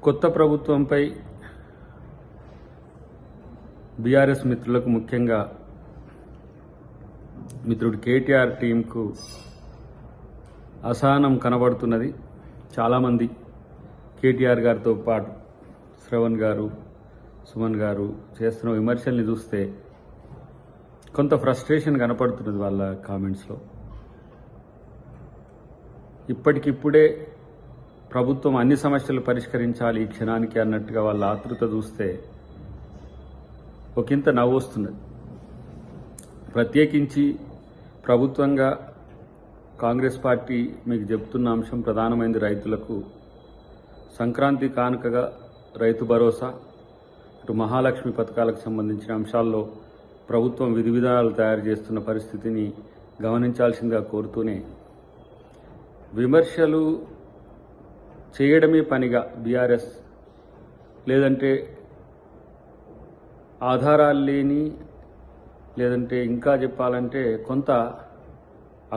కొత్త ప్రభుత్వంపై బీఆర్ఎస్ మిత్రులకు, ముఖ్యంగా మిత్రుడు కేటీఆర్ టీంకు అసహనం కనబడుతున్నది. చాలామంది కేటీఆర్ గారితో పాటు శ్రవణ్ గారు, సుమన్ గారు చేస్తున్న విమర్శల్ని చూస్తే కొంత ఫ్రస్ట్రేషన్ కనపడుతున్నది వాళ్ళ కామెంట్స్లో. ఇప్పటికిప్పుడే ప్రభుత్వం అన్ని సమస్యలు పరిష్కరించాలి ఈ క్షణానికి అన్నట్టుగా వాళ్ళ ఆతృత చూస్తే ఒకంత నవ్వు వస్తున్నది. ప్రత్యేకించి ప్రభుత్వంగా కాంగ్రెస్ పార్టీ మీకు చెబుతున్న అంశం ప్రధానమైనది రైతులకు సంక్రాంతి కానుకగా రైతు భరోసా, ఇటు మహాలక్ష్మి పథకాలకు సంబంధించిన అంశాల్లో ప్రభుత్వం విధి విధానాలు తయారు చేస్తున్న పరిస్థితిని గమనించాల్సిందిగా కోరుతూనే, విమర్శలు చేయడమే పనిగా బీఆర్ఎస్, లేదంటే ఆధారాలు లేని, లేదంటే ఇంకా చెప్పాలంటే కొంత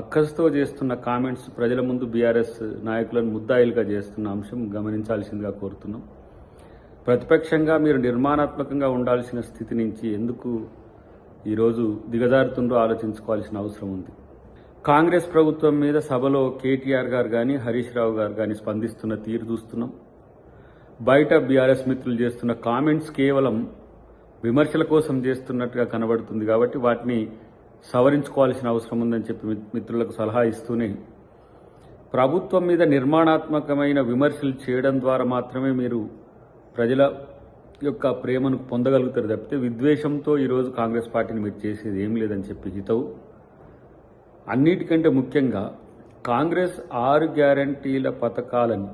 అక్కసుతో చేస్తున్న కామెంట్స్ ప్రజల ముందు బీఆర్ఎస్ నాయకులను ముద్దాయిలుగా చేస్తున్న అంశం గమనించాల్సిందిగా కోరుతున్నాం. ప్రతిపక్షంగా మీరు నిర్మాణాత్మకంగా ఉండాల్సిన స్థితి నుంచి ఎందుకు ఈరోజు దిగజారుతుందో ఆలోచించుకోవాల్సిన అవసరం ఉంది. కాంగ్రెస్ ప్రభుత్వం మీద సభలో కేటీఆర్ గారు కానీ, హరీష్ రావు గారు కానీ స్పందిస్తున్న తీరు చూస్తున్నాం. బయట బీఆర్ఎస్ మిత్రులు చేస్తున్న కామెంట్స్ కేవలం విమర్శల కోసం చేస్తున్నట్టుగా కనబడుతుంది. కాబట్టి వాటిని సవరించుకోవాల్సిన అవసరం ఉందని చెప్పి మిత్రులకు సలహా ఇస్తూనే, ప్రభుత్వం మీద నిర్మాణాత్మకమైన విమర్శలు చేయడం ద్వారా మాత్రమే మీరు ప్రజల యొక్క ప్రేమను పొందగలుగుతారు తప్పితే విద్వేషంతో ఈరోజు కాంగ్రెస్ పార్టీని మీరు చేసేది ఏం లేదని చెప్పి హితవు. అన్నిటికంటే ముఖ్యంగా కాంగ్రెస్ 6 గ్యారంటీల పథకాలను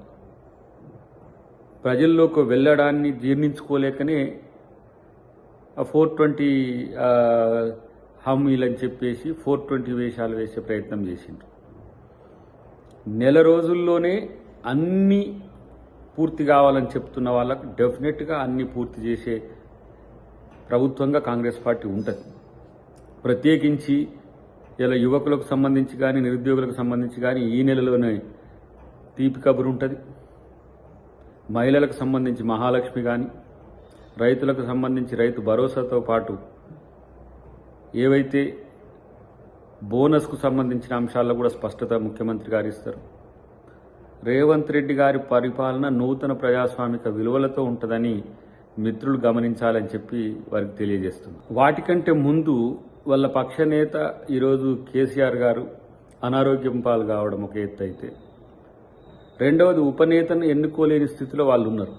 ప్రజల్లోకి వెళ్ళడాన్ని జీర్ణించుకోలేకనే 420 హామీలని చెప్పేసి 420 వేషాలు వేసే ప్రయత్నం చేసిండ్రు. నెల రోజుల్లోనే అన్నీ పూర్తి కావాలని చెప్తున్న వాళ్ళకు డెఫినెట్గా అన్నీ పూర్తి చేసే ప్రభుత్వంగా కాంగ్రెస్ పార్టీ ఉంటుంది. ప్రత్యేకించి ఇలా యువకులకు సంబంధించి కానీ, నిరుద్యోగులకు సంబంధించి కానీ ఈ నెలలోనే తీపి కబురు ఉంటుంది. మహిళలకు సంబంధించి మహాలక్ష్మి కానీ, రైతులకు సంబంధించి రైతు భరోసాతో పాటు ఏవైతే బోనస్కు సంబంధించిన అంశాల్లో కూడా స్పష్టత ముఖ్యమంత్రి గారు ఇస్తారు. రేవంత్ రెడ్డి గారి పరిపాలన నూతన ప్రజాస్వామిక విలువలతో ఉంటుందని మిత్రులు గమనించాలని చెప్పి వారికి తెలియజేస్తున్నారు. వాటికంటే ముందు వాళ్ళ పక్ష నేత ఈరోజు కేసీఆర్ గారు అనారోగ్యం పాలు కావడం ఒక ఎత్తు అయితే, రెండవది ఉపనేతను ఎన్నుకోలేని స్థితిలో వాళ్ళు ఉన్నారు.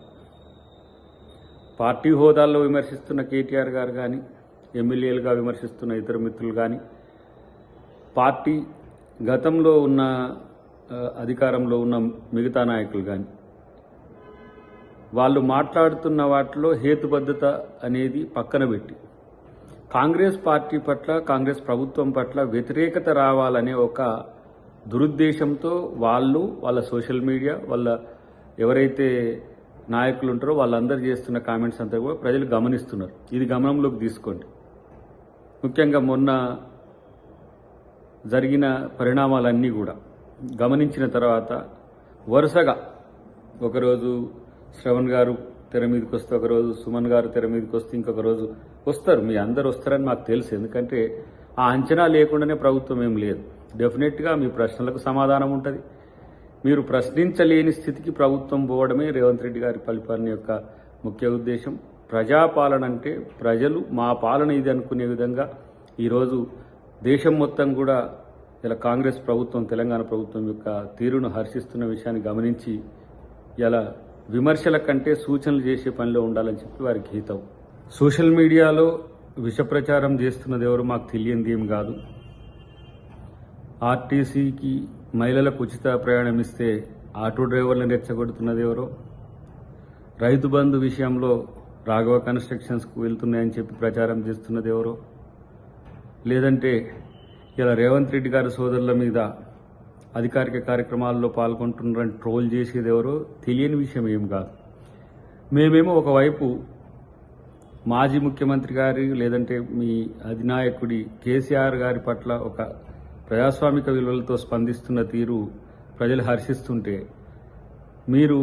పార్టీ హోదాల్లో విమర్శిస్తున్న కేటీఆర్ గారు కానీ, ఎమ్మెల్యేలుగా విమర్శిస్తున్న ఇతర మిత్రులు కానీ, పార్టీ గతంలో ఉన్న అధికారంలో ఉన్న మిగతా నాయకులు కానీ, వాళ్ళు మాట్లాడుతున్న వాటిలో హేతుబద్ధత అనేది పక్కన పెట్టి కాంగ్రెస్ పార్టీ పట్ల, కాంగ్రెస్ ప్రభుత్వం పట్ల వ్యతిరేకత రావాలనే ఒక దురుద్దేశంతో వాళ్ళ సోషల్ మీడియా, వాళ్ళ ఎవరైతే నాయకులు ఉంటారో వాళ్ళందరూ చేస్తున్న కామెంట్స్ అంతా కూడా ప్రజలు గమనిస్తున్నారు. ఇది గమనంలోకి తీసుకోండి. ముఖ్యంగా మొన్న జరిగిన పరిణామాలన్నీ కూడా గమనించిన తర్వాత వరుసగా ఒకరోజు శ్రవణ్ గారు తెర మీదకి వస్తే, ఒకరోజు సుమన్ గారు తెర మీదకి వస్తే, ఇంకొక రోజు వస్తారు. మీ అందరు వస్తారని మాకు తెలుసు. ఎందుకంటే ఆ అంచనా లేకుండానే ప్రభుత్వం ఏం లేదు. డెఫినెట్గా మీ ప్రశ్నలకు సమాధానం ఉంటుంది. మీరు ప్రశ్నించలేని స్థితికి ప్రభుత్వం పోవడమే రేవంత్ రెడ్డి గారి పరిపాలన యొక్క ముఖ్య ఉద్దేశం. ప్రజాపాలన అంటే ప్రజలు మా పాలన ఇది అనుకునే విధంగా ఈరోజు దేశం మొత్తం కూడా ఇలా కాంగ్రెస్ ప్రభుత్వం, తెలంగాణ ప్రభుత్వం యొక్క తీరును హర్షిస్తున్న విషయాన్ని గమనించి ఇలా విమర్శల కంటే సూచనలు చేసే పనిలో ఉండాలని చెప్పి వారికి హితవు. సోషల్ మీడియాలో విష ప్రచారం చేస్తున్నది ఎవరు మాకు తెలియంది ఏం కాదు. ఆర్టీసీకి మహిళలకు ఉచిత ప్రయాణం ఇస్తే ఆటో డ్రైవర్లను రెచ్చగొడుతున్నది ఎవరో, రైతు బంధు విషయంలో రాఘవ కన్స్ట్రక్షన్స్కు వెళ్తున్నాయని చెప్పి ప్రచారం చేస్తున్నది ఎవరో, లేదంటే ఇలా రేవంత్ రెడ్డి గారి సోదరుల మీద అధికారిక కార్యక్రమాల్లో పాల్గొంటున్నారని ట్రోల్ చేసేది ఎవరో తెలియని విషయం ఏం కాదు. మేమేమో ఒకవైపు మాజీ ముఖ్యమంత్రి గారి, లేదంటే మీ అధినాయకుడి కేసీఆర్ గారి పట్ల ఒక ప్రజాస్వామిక విలువలతో స్పందిస్తున్న తీరు ప్రజలు హర్షిస్తుంటే, మీరు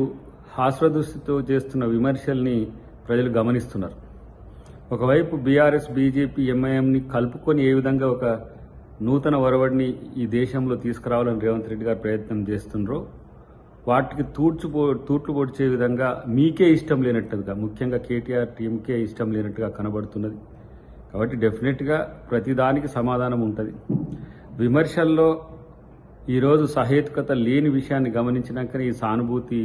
హాస్యదృష్టితో చేస్తున్న విమర్శల్ని ప్రజలు గమనిస్తున్నారు. ఒకవైపు బీఆర్ఎస్, బీజేపీ, ఎంఐఎంని కలుపుకొని ఏ విధంగా ఒక నూతన ఒరవడిని ఈ దేశంలో తీసుకురావాలని రేవంత్ రెడ్డి గారు ప్రయత్నం చేస్తున్నారో వాటికి తూట్లు పొడిచే విధంగా మీకే ఇష్టం లేనట్టుగా, ముఖ్యంగా కేటీఆర్ టీంకే ఇష్టం లేనట్టుగా కనబడుతున్నది. కాబట్టి డెఫినెట్గా ప్రతిదానికి సమాధానం ఉంటుంది. విమర్శల్లో ఈరోజు సహేతుకత లేని విషయాన్ని గమనించినాకనే ఈ సానుభూతి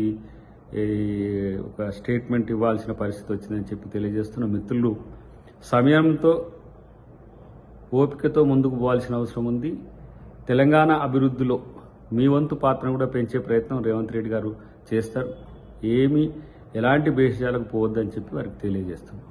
ఒక స్టేట్మెంట్ ఇవ్వాల్సిన పరిస్థితి వచ్చిందని చెప్పి తెలియజేస్తున్న మిత్రులు, సమయంతో ఓపికతో ముందుకు పోవాల్సిన అవసరం ఉంది. తెలంగాణ అభివృద్ధిలో మీ వంతు పాత్రను కూడా పెంచే ప్రయత్నం రేవంత్ రెడ్డి గారు చేస్తారు. ఎలాంటి భేషజాలకు పోవద్దని చెప్పి వారికి తెలియజేస్తున్నాం.